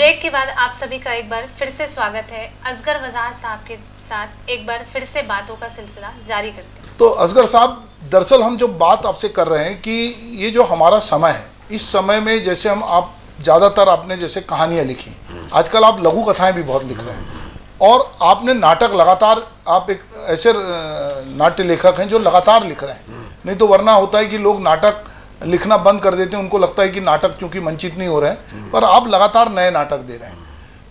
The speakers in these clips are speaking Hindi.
ब्रेक के बाद आप सभी का एक बार फिर से स्वागत है। असगर वजाहत साहब के साथ एक बार फिर से बातों का सिलसिला जारी करते हैं। तो असगर साहब, दरअसल हम जो बात आपसे कर रहे हैं कि ये जो हमारा समय है, इस समय में जैसे आप ज़्यादातर आपने जैसे कहानियाँ लिखी, आजकल आप लघु कथाएं भी बहुत लिख रहे हैं और आपने नाटक लगातार, आप एक ऐसे नाट्य लेखक हैं जो लगातार लिख रहे हैं। नहीं तो वरना होता है कि लोग नाटक लिखना बंद कर देते हैं, उनको लगता है कि नाटक चूंकि मंचित नहीं हो रहे हैं, पर आप लगातार नए नाटक दे रहे हैं।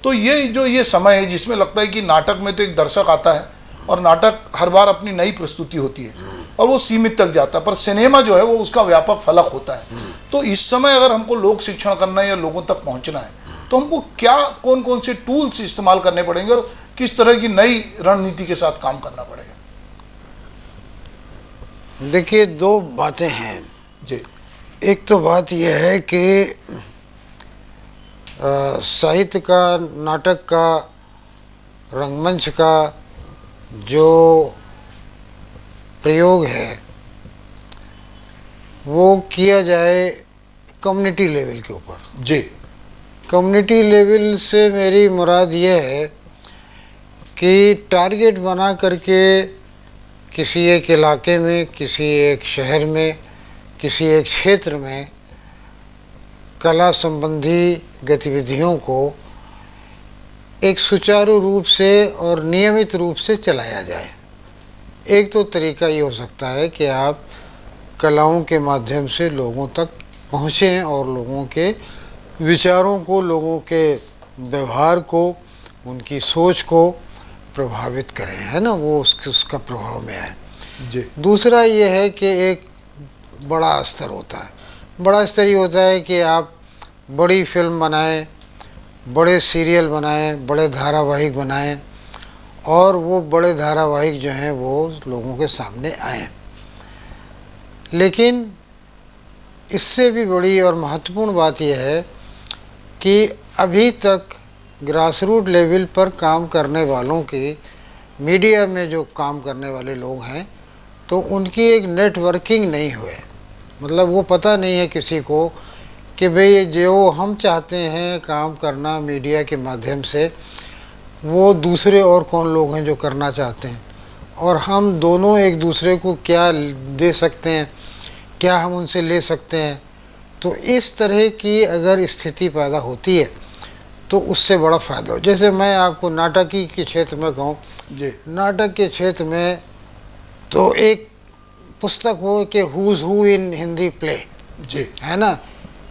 तो ये समय है जिसमें लगता है कि नाटक में तो एक दर्शक आता है और नाटक हर बार अपनी नई प्रस्तुति होती है और वो सीमित तक जाता है, पर सिनेमा जो है वो उसका व्यापक फलक होता है। तो इस समय अगर हमको लोक शिक्षण करना है या लोगों तक पहुंचना है तो हमको क्या कौन कौन से टूल्स इस्तेमाल करने पड़ेंगे और किस तरह की नई रणनीति के साथ काम करना पड़ेगा? देखिए, दो बातें हैं जी। एक तो बात यह है कि साहित्य का, नाटक का, रंगमंच का जो प्रयोग है वो किया जाए कम्युनिटी लेवल के ऊपर। जी। कम्युनिटी लेवल से मेरी मुराद यह है कि टारगेट बना करके किसी एक इलाके में, किसी एक शहर में, किसी एक क्षेत्र में कला संबंधी गतिविधियों को एक सुचारू रूप से और नियमित रूप से चलाया जाए। एक तो तरीका ये हो सकता है कि आप कलाओं के माध्यम से लोगों तक पहुँचें और लोगों के विचारों को, लोगों के व्यवहार को, उनकी सोच को प्रभावित करें, है ना, वो उसका प्रभाव में आए। जी। दूसरा ये है कि एक बड़ा स्तर होता है। बड़ा स्तर ये होता है कि आप बड़ी फिल्म बनाएं, बड़े सीरियल बनाएं, बड़े धारावाहिक बनाएं और वो बड़े धारावाहिक जो हैं वो लोगों के सामने आएं। लेकिन इससे भी बड़ी और महत्वपूर्ण बात यह है कि अभी तक ग्रास रूट लेवल पर काम करने वालों की, मीडिया में जो काम करने वाले लोग हैं, तो उनकी एक नेटवर्किंग नहीं हुई। मतलब वो पता नहीं है किसी को कि भाई जो हम चाहते हैं काम करना मीडिया के माध्यम से, वो दूसरे और कौन लोग हैं जो करना चाहते हैं और हम दोनों एक दूसरे को क्या दे सकते हैं, क्या हम उनसे ले सकते हैं। तो इस तरह की अगर स्थिति पैदा होती है तो उससे बड़ा फ़ायदा हो। जैसे मैं आपको नाटकी के क्षेत्र में कहूँ, जी। नाटक के क्षेत्र में तो एक पुस्तक हो कि हुज़ हू इन हिंदी प्ले, जी, है ना,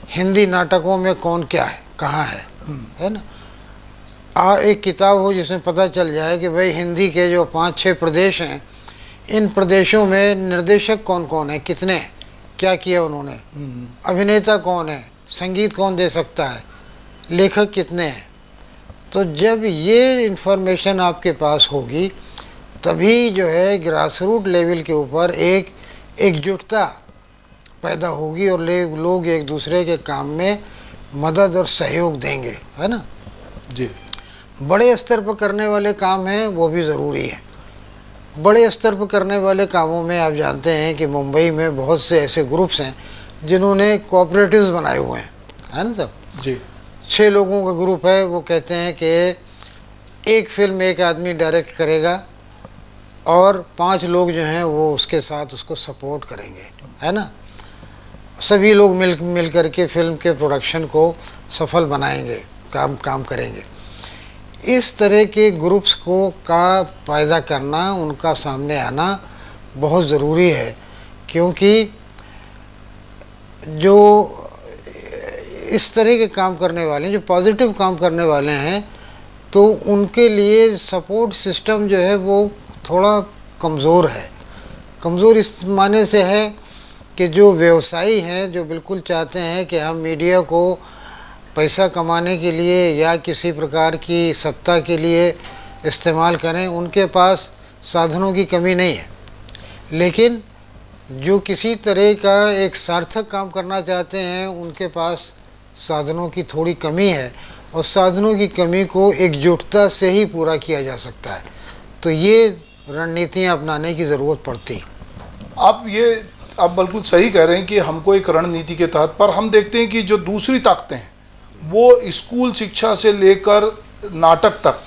हिंदी नाटकों में कौन क्या है, कहाँ है ना। एक किताब हो जिसमें पता चल जाए कि भाई हिंदी के जो 5-6 प्रदेश हैं, इन प्रदेशों में निर्देशक कौन कौन है, कितने हैं, क्या किया उन्होंने, अभिनेता कौन है, संगीत कौन दे सकता है, लेखक कितने हैं। तो जब ये इन्फॉर्मेशन आपके पास होगी तभी जो है ग्रास रूट लेवल के ऊपर एक एकजुटता पैदा होगी और लोग एक दूसरे के काम में मदद और सहयोग देंगे, है ना। जी। बड़े स्तर पर करने वाले काम हैं वो भी ज़रूरी है। बड़े स्तर पर करने वाले कामों में आप जानते हैं कि मुंबई में बहुत से ऐसे ग्रुप्स हैं जिन्होंने कोऑपरेटिव्स बनाए हुए हैं, है ना सब। जी। 6 लोगों का ग्रुप है, वो कहते हैं कि एक फिल्म एक आदमी डायरेक्ट करेगा और 5 लोग जो हैं वो उसके साथ उसको सपोर्ट करेंगे, है ना। सभी लोग मिल करके फिल्म के प्रोडक्शन को सफल बनाएंगे, काम करेंगे। इस तरह के ग्रुप्स को का पैदा करना, उनका सामने आना बहुत ज़रूरी है, क्योंकि जो इस तरह के काम करने वाले हैं, जो पॉजिटिव काम करने वाले हैं, तो उनके लिए सपोर्ट सिस्टम जो है वो थोड़ा कमज़ोर है। कमज़ोर इस माने से है कि जो व्यवसायी हैं, जो बिल्कुल चाहते हैं कि हम मीडिया को पैसा कमाने के लिए या किसी प्रकार की सत्ता के लिए इस्तेमाल करें, उनके पास साधनों की कमी नहीं है। लेकिन जो किसी तरह का एक सार्थक काम करना चाहते हैं, उनके पास साधनों की थोड़ी कमी है और साधनों की कमी को एकजुटता से ही पूरा किया जा सकता है। तो ये रणनीतियाँ अपनाने की ज़रूरत पड़ती। आप बिल्कुल सही कह रहे हैं कि हमको एक रणनीति के तहत, पर हम देखते हैं कि जो दूसरी ताकतें हैं वो स्कूल शिक्षा से लेकर नाटक तक,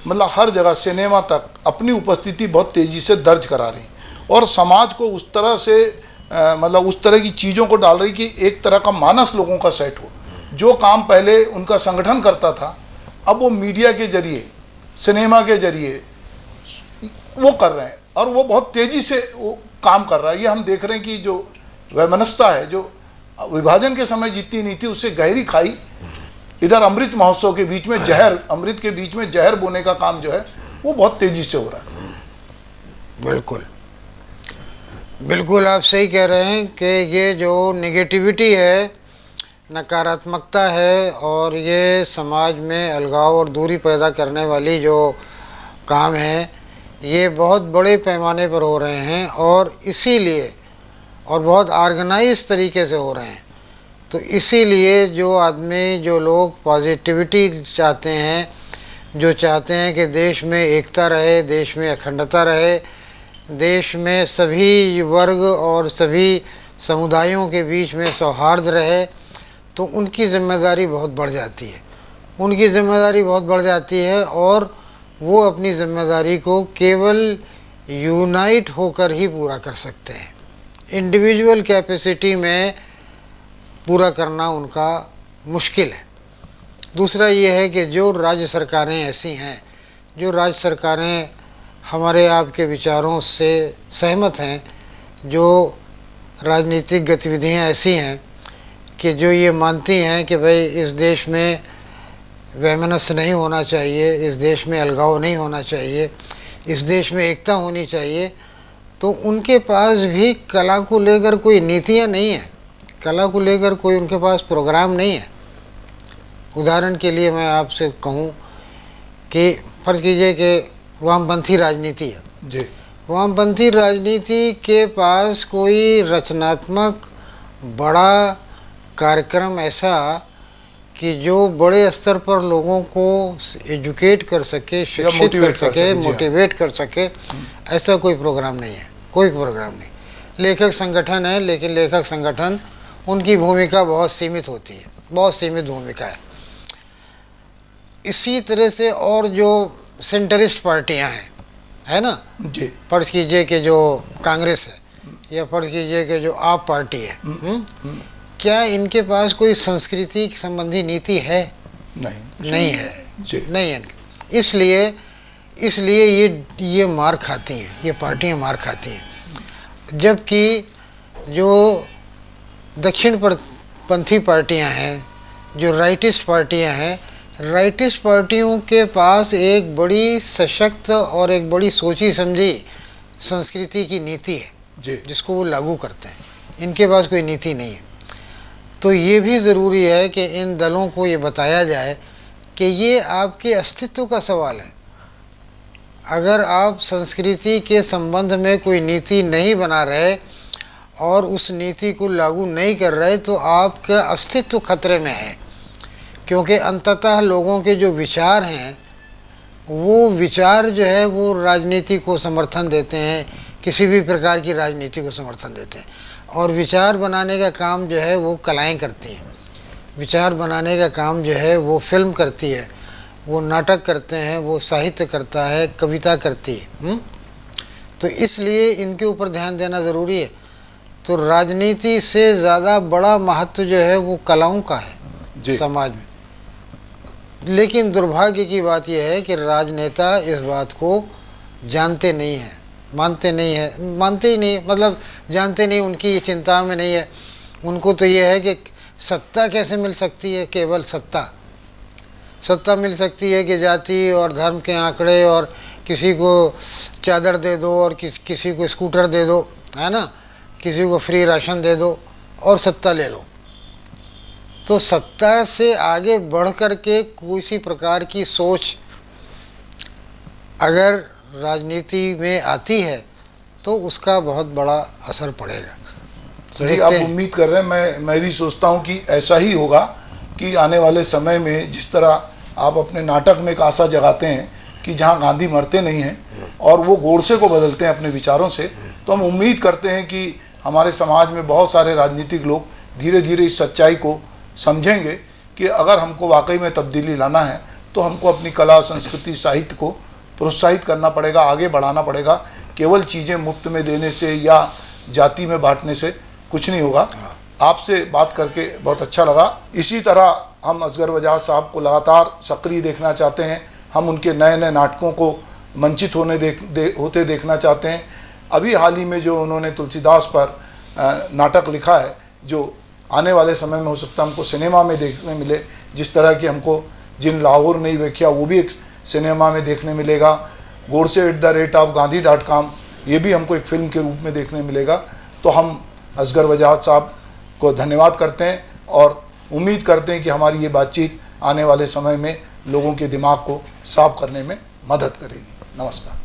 मतलब हर जगह, सिनेमा तक अपनी उपस्थिति बहुत तेज़ी से दर्ज करा रही और समाज को उस तरह से मतलब उस तरह की चीज़ों को डाल रही कि एक तरह का मानस लोगों का सेट हो। जो काम पहले उनका संगठन करता था, अब वो मीडिया के जरिए, सिनेमा के जरिए वो कर रहे हैं और वो बहुत तेज़ी से वो काम कर रहा है। ये हम देख रहे हैं कि जो वैमनस्यता है, जो विभाजन के समय जीती नहीं थी, उससे गहरी खाई इधर अमृत महोत्सव के बीच में जहर, अमृत के बीच में जहर बोने का काम जो है वो बहुत तेज़ी से हो रहा है। बिल्कुल बिल्कुल आप सही कह रहे हैं कि ये जो नेगेटिविटी है, नकारात्मकता है, और ये समाज में अलगाव और दूरी पैदा करने वाली जो काम है, ये बहुत बड़े पैमाने पर हो रहे हैं और इसीलिए, और बहुत ऑर्गेनाइज तरीके से हो रहे हैं। तो इसीलिए जो आदमी, जो लोग पॉजिटिविटी चाहते हैं, जो चाहते हैं कि देश में एकता रहे, देश में अखंडता रहे, देश में सभी वर्ग और सभी समुदायों के बीच में सौहार्द रहे, तो उनकी जिम्मेदारी बहुत बढ़ जाती है। उनकी जिम्मेदारी बहुत बढ़ जाती है और वो अपनी जिम्मेदारी को केवल यूनाइट होकर ही पूरा कर सकते हैं। इंडिविजुअल कैपेसिटी में पूरा करना उनका मुश्किल है। दूसरा ये है कि जो राज्य सरकारें ऐसी हैं, जो राज्य सरकारें हमारे आपके विचारों से सहमत हैं, जो राजनीतिक गतिविधियां ऐसी हैं कि जो ये मानती हैं कि भाई इस देश में वैमनस्य नहीं होना चाहिए, इस देश में अलगाव नहीं होना चाहिए, इस देश में एकता होनी चाहिए, तो उनके पास भी कला को लेकर कोई नीतियाँ नहीं हैं, कला को लेकर कोई उनके पास प्रोग्राम नहीं है। उदाहरण के लिए मैं आपसे कहूँ कि फर्ज कीजिए कि वामपंथी राजनीति है जी, वामपंथी राजनीति के पास कोई रचनात्मक बड़ा कार्यक्रम ऐसा कि जो बड़े स्तर पर लोगों को एजुकेट कर सके, शिक्षित कर सके, मोटिवेट कर सके, ऐसा कोई प्रोग्राम नहीं है, कोई प्रोग्राम नहीं। लेखक संगठन है, लेकिन लेखक संगठन, उनकी भूमिका बहुत सीमित होती है, बहुत सीमित भूमिका है। इसी तरह से और जो सेंटरिस्ट पार्टियां हैं, है ना जी, फर्ज कीजिए कि जो कांग्रेस है या फर्ज कीजिए कि जो आप पार्टी है, क्या इनके पास कोई संस्कृति संबंधी नीति है? नहीं है जी, नहीं है। इसलिए ये मार खाती हैं, ये पार्टियां मार खाती हैं। जबकि जो दक्षिण पंथी पार्टियां हैं, जो राइटिस्ट पार्टियां हैं, राइटिस्ट पार्टियों के पास एक बड़ी सशक्त और एक बड़ी सोची समझी संस्कृति की नीति है जी, जिसको वो लागू करते हैं। इनके पास कोई नीति नहीं है। तो ये भी ज़रूरी है कि इन दलों को ये बताया जाए कि ये आपके अस्तित्व का सवाल है। अगर आप संस्कृति के संबंध में कोई नीति नहीं बना रहे और उस नीति को लागू नहीं कर रहे, तो आपका अस्तित्व खतरे में है। क्योंकि अंततः लोगों के जो विचार हैं, वो विचार जो है वो राजनीति को समर्थन देते हैं, किसी भी प्रकार की राजनीति को समर्थन देते हैं। और विचार बनाने का काम जो है वो कलाएं करती हैं, विचार बनाने का काम जो है वो फिल्म करती है, वो नाटक करते हैं, वो साहित्य करता है, कविता करती है। तो इसलिए इनके ऊपर ध्यान देना ज़रूरी है। तो राजनीति से ज़्यादा बड़ा महत्व जो है वो कलाओं का है समाज में। लेकिन दुर्भाग्य की बात यह है कि राजनेता इस बात को जानते नहीं हैं, मानते ही नहीं, मतलब जानते नहीं, उनकी ये चिंता में नहीं है। उनको तो ये है कि सत्ता कैसे मिल सकती है, केवल सत्ता मिल सकती है कि जाति और धर्म के आंकड़े और किसी को चादर दे दो और किसी को स्कूटर दे दो, है ना, किसी को फ्री राशन दे दो और सत्ता ले लो। तो सत्ता से आगे बढ़ कर के किसी प्रकार की सोच अगर राजनीति में आती है तो उसका बहुत बड़ा असर पड़ेगा। सही आप उम्मीद कर रहे हैं। मैं भी सोचता हूँ कि ऐसा ही होगा कि आने वाले समय में जिस तरह आप अपने नाटक में एक आशा जगाते हैं कि जहाँ गांधी मरते नहीं हैं और वो गोडसे को बदलते हैं अपने विचारों से, तो हम उम्मीद करते हैं कि हमारे समाज में बहुत सारे राजनीतिक लोग धीरे धीरे इस सच्चाई को समझेंगे कि अगर हमको वाकई में तब्दीली लाना है तो हमको अपनी कला, संस्कृति, साहित्य को प्रोत्साहित करना पड़ेगा, आगे बढ़ाना पड़ेगा। केवल चीज़ें मुफ्त में देने से या जाति में बांटने से कुछ नहीं होगा। आपसे बात करके बहुत अच्छा लगा। इसी तरह हम असगर वजाहत साहब को लगातार सक्रिय देखना चाहते हैं। हम उनके नए नए नाटकों को मंचित होते देखना चाहते हैं। अभी हाल ही में जो उन्होंने तुलसीदास पर नाटक लिखा है, जो आने वाले समय में हो सकता है हमको सिनेमा में देखने मिले। जिस तरह की हमको जिन लाहौर नहीं देखा वो भी एक सिनेमा में देखने मिलेगा। godse@gaandhi.com ये भी हमको एक फिल्म के रूप में देखने मिलेगा। तो हम असगर वजाहत साहब को धन्यवाद करते हैं और उम्मीद करते हैं कि हमारी ये बातचीत आने वाले समय में लोगों के दिमाग को साफ करने में मदद करेगी। नमस्कार।